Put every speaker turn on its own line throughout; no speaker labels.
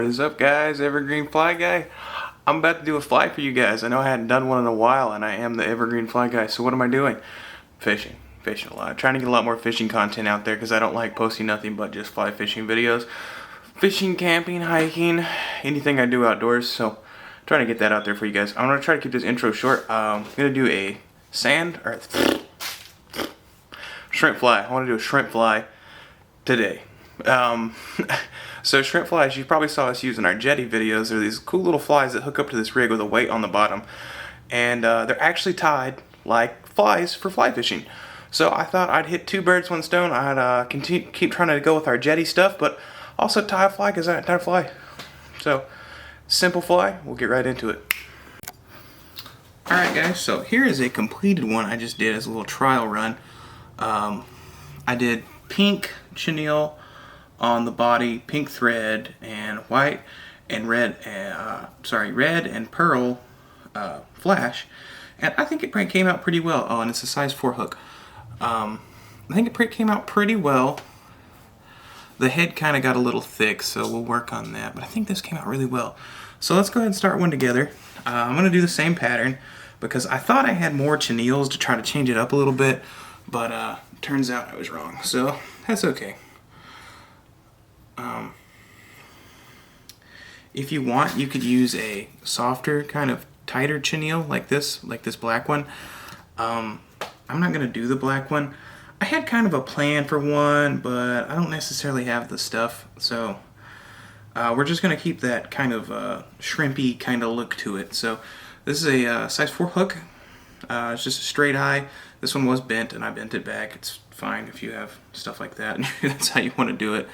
What is up, guys? Evergreen Fly Guy. I'm about to do a fly for you guys. I know I hadn't done one in a while, and I am the Evergreen Fly Guy. So what am I doing? Fishing a lot. Trying to get a lot more fishing content out there because I don't like posting nothing but just fly fishing videos. Fishing, camping, hiking, anything I do outdoors. So trying to get that out there for you guys. I'm gonna try to keep this intro short. I'm gonna do a shrimp fly. I want to do a shrimp fly today. So shrimp flies, you probably saw us using our Jetty videos. They're these cool little flies that hook up to this rig with a weight on the bottom, and they're actually tied like flies for fly fishing. So I thought I'd hit two birds, one stone. I'd keep trying to go with our Jetty stuff, but also tie a fly because I tie a fly. So simple fly. We'll get right into it. All right, guys. So here is a completed one I just did as a little trial run. I did pink chenille on the body, pink thread, and white and red, red and pearl flash, and I think it came out pretty well. Oh, and it's a size 4 hook. I think it came out pretty well. The head kind of got a little thick, so we'll work on that, but I think this came out really well. So let's go ahead and start one together. I'm going to do the same pattern because I thought I had more chenilles to try to change it up a little bit, but turns out I was wrong, so that's okay. If you want, you could use a softer, kind of tighter chenille like this black one. I'm not going to do the black one. I had kind of a plan for one, but I don't necessarily have the stuff, so we're just going to keep that kind of shrimpy kind of look to it. So this is a size 4 hook. It's just a straight eye. This one was bent, and I bent it back. It's fine if you have stuff like that. That's how you want to do it.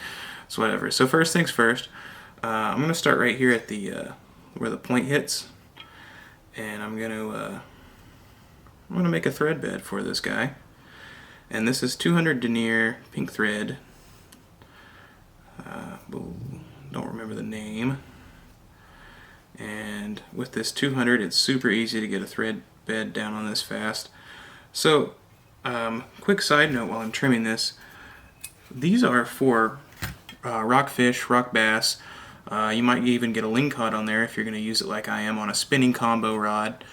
So whatever. So first things first, I'm going to start right here at the where the point hits, and I'm going to make a thread bed for this guy. And this is 200 denier pink thread. Don't remember the name. And with this 200, it's super easy to get a thread bed down on this fast. So, quick side note while I'm trimming this, these are for rockfish, rock bass. You might even get a lingcod on there if you're going to use it like I am on a spinning combo rod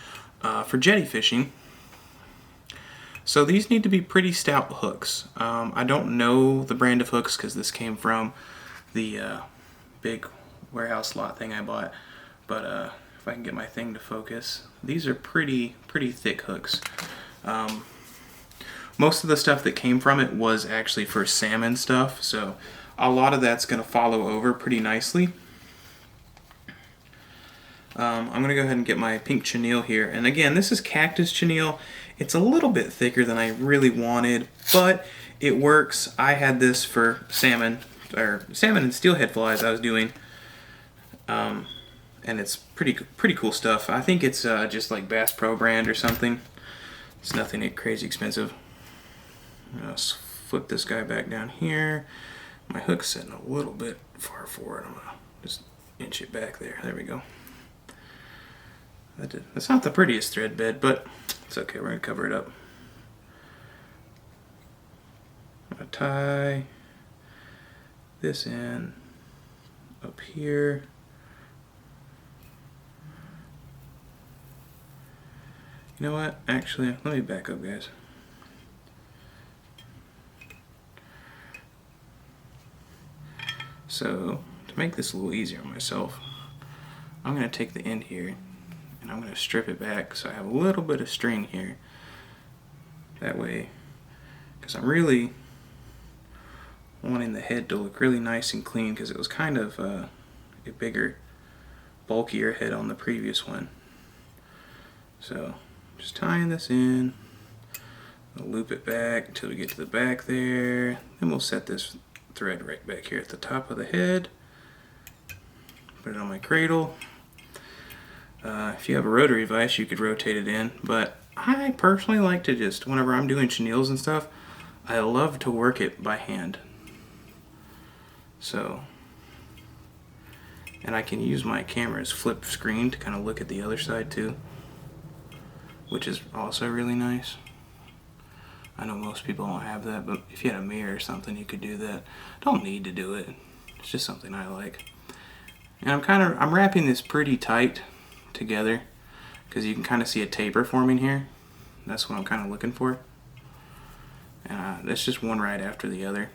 for jetty fishing. So these need to be pretty stout hooks. I don't know the brand of hooks because this came from the big warehouse lot thing I bought. But if I can get my thing to focus, these are pretty thick hooks. Most of the stuff that came from it was actually for salmon stuff, so a lot of that's going to follow over pretty nicely. I'm going to go ahead and get my pink chenille here, and again, this is cactus chenille. It's a little bit thicker than I really wanted, but it works. I had this for salmon and steelhead flies I was doing, and it's pretty cool stuff. I think it's just like Bass Pro brand or something. It's nothing crazy expensive. Let's flip this guy back down here. My hook's sitting a little bit far forward. I'm gonna just inch it back there. There we go. That's not the prettiest thread bed, but it's okay. We're gonna cover it up. I'm gonna tie this in up here. You know what? Actually, let me back up, guys. So, to make this a little easier on myself, I'm going to take the end here and I'm going to strip it back so I have a little bit of string here. That way, because I'm really wanting the head to look really nice and clean because it was kind of a bigger, bulkier head on the previous one. So, just tying this in, I'll loop it back until we get to the back there, then we'll set this thread right back here at the top of the head, put it on my cradle. If you have a rotary vise, you could rotate it in, but I personally like to just, whenever I'm doing chenilles and stuff, I love to work it by hand. So, and I can use my camera's flip screen to kind of look at the other side too, which is also really nice. I know most people don't have that, but if you had a mirror or something, you could do that. Don't need to do it. It's just something I like. And I'm wrapping this pretty tight together because you can kind of see a taper forming here. That's what I'm kind of looking for. That's just one right after the other.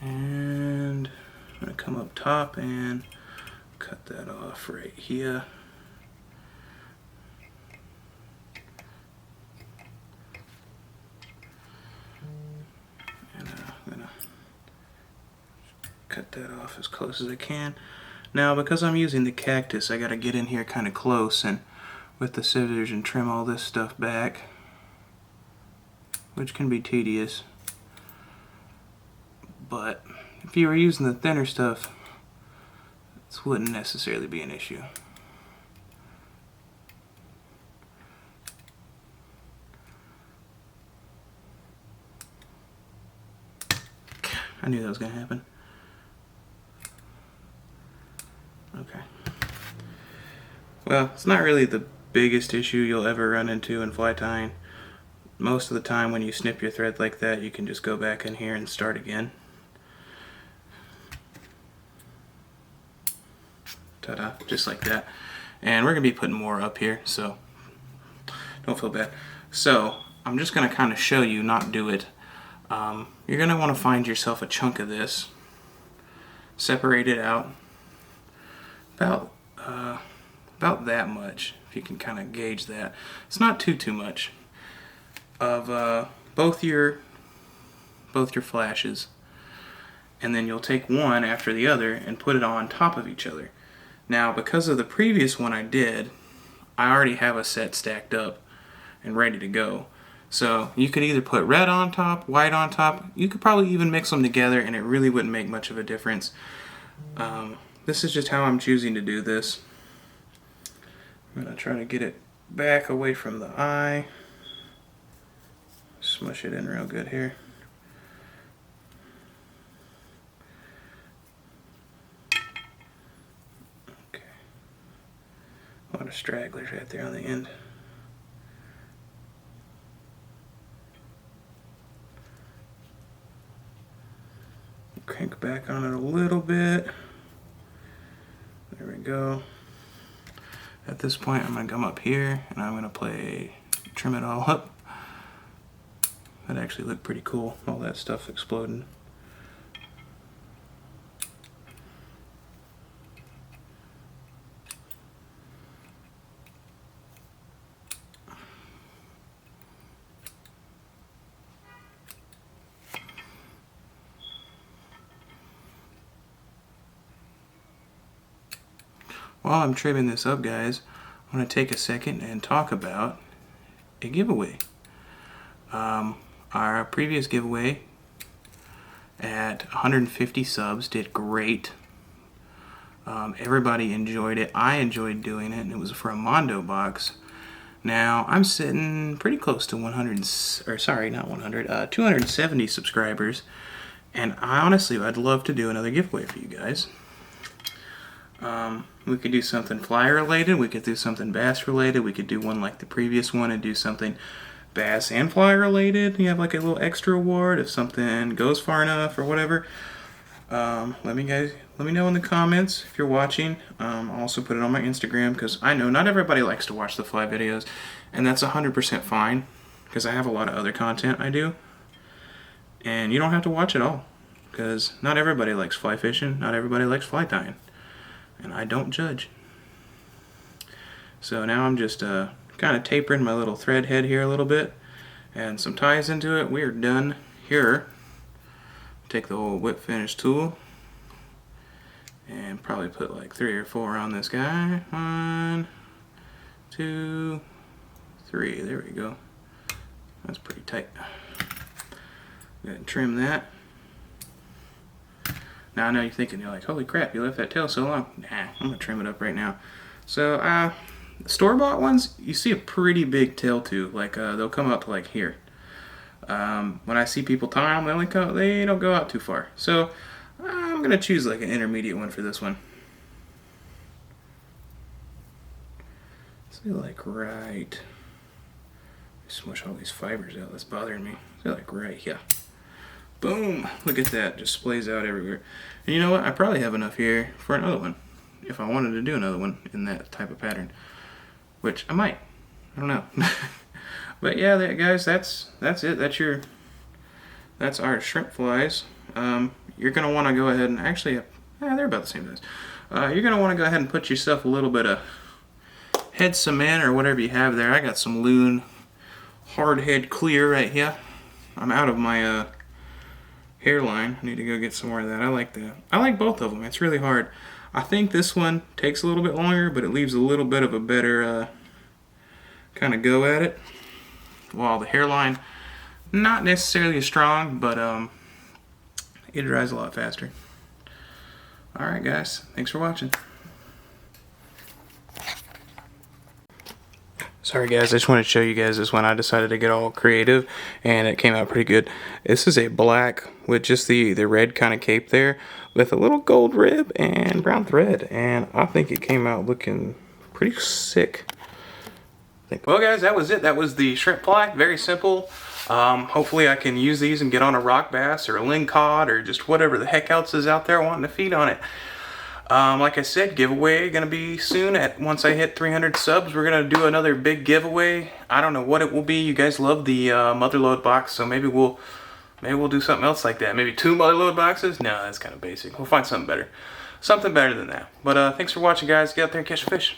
And I'm going to come up top and cut that off right here. And I'm going to cut that off as close as I can. Now, because I'm using the cactus, I got to get in here kind of close and with the scissors and trim all this stuff back, which can be tedious. But if you were using the thinner stuff, this wouldn't necessarily be an issue. I knew that was going to happen. Okay. Well, it's not really the biggest issue you'll ever run into in fly tying. Most of the time when you snip your thread like that, you can just go back in here and start again. Ta-da, just like that. And we're going to be putting more up here, so don't feel bad. So I'm just going to kind of show you, not do it. You're going to want to find yourself a chunk of this, separate it out about that much, if you can kind of gauge that. It's not too much of both your flashes, and then you'll take one after the other and put it on top of each other. Now, because of the previous one I did, I already have a set stacked up and ready to go. So you could either put red on top, white on top. You could probably even mix them together and it really wouldn't make much of a difference. This is just how I'm choosing to do this. I'm going to try to get it back away from the eye. Smush it in real good here. Okay. A lot of stragglers right there on the end. Crank back on it a little bit. There we go. At this point, I'm going to come up here and I'm going to trim it all up. That actually looked pretty cool, all that stuff exploding. While I'm trimming this up, guys, I want to take a second and talk about a giveaway. Our previous giveaway at 150 subs did great. Everybody enjoyed it. I enjoyed doing it, and it was for a Mondo box. Now, I'm sitting pretty close to 270 subscribers, and I'd love to do another giveaway for you guys. We could do something fly related, we could do something bass related, we could do one like the previous one and do something bass and fly related. You have like a little extra award if something goes far enough or whatever. Let me know in the comments if you're watching. I'll also put it on my Instagram because I know not everybody likes to watch the fly videos, and that's 100% fine because I have a lot of other content I do, and you don't have to watch it all because not everybody likes fly fishing, not everybody likes fly tying. And I don't judge. So now I'm just kind of tapering my little thread head here a little bit and some ties into it. We are done here. Take the old whip finish tool and probably put like 3 or 4 on this guy. 1, 2, 3. There we go. That's pretty tight. Go ahead and trim that. Now I know you're thinking, you're like, holy crap, you left that tail so long. Nah, I'm going to trim it up right now. So, store-bought ones, you see a pretty big tail too. Like, they'll come out to like here. When I see people tie them, they don't go out too far. So, I'm going to choose like an intermediate one for this one. See, like right. Smush all these fibers out, that's bothering me. See, like right here. Boom! Look at that, just splays out everywhere. And you know what? I probably have enough here for another one, if I wanted to do another one in that type of pattern, which I might. I don't know. But yeah, guys, that's it. That's our shrimp flies. You're gonna want to go ahead and actually, they're about the same size. You're gonna want to go ahead and put yourself a little bit of head cement or whatever you have there. I got some Loon hard head clear right here. I'm out of my hairline. I need to go get some more of that. I like that. I like both of them. It's really hard. I think this one takes a little bit longer, but it leaves a little bit of a better kind of go at it. While the hairline, not necessarily as strong, but it dries a lot faster. Alright guys, thanks for watching. Sorry guys, I just wanted to show you guys this one. I decided to get all creative and it came out pretty good. This is a black with just the red kind of cape there with a little gold rib and brown thread, and I think it came out looking pretty sick. Well guys, that was it. That was the shrimp fly. Very simple. Hopefully I can use these and get on a rock bass or a lingcod or just whatever the heck else is out there wanting to feed on it. Like I said, giveaway gonna be soon. Once I hit 300 subs, we're gonna do another big giveaway. I don't know what it will be. You guys love the motherload box, so maybe we'll do something else like that. Maybe 2 motherload boxes. No, that's kind of basic. We'll find something better than that. But thanks for watching, guys. Get out there and catch a fish.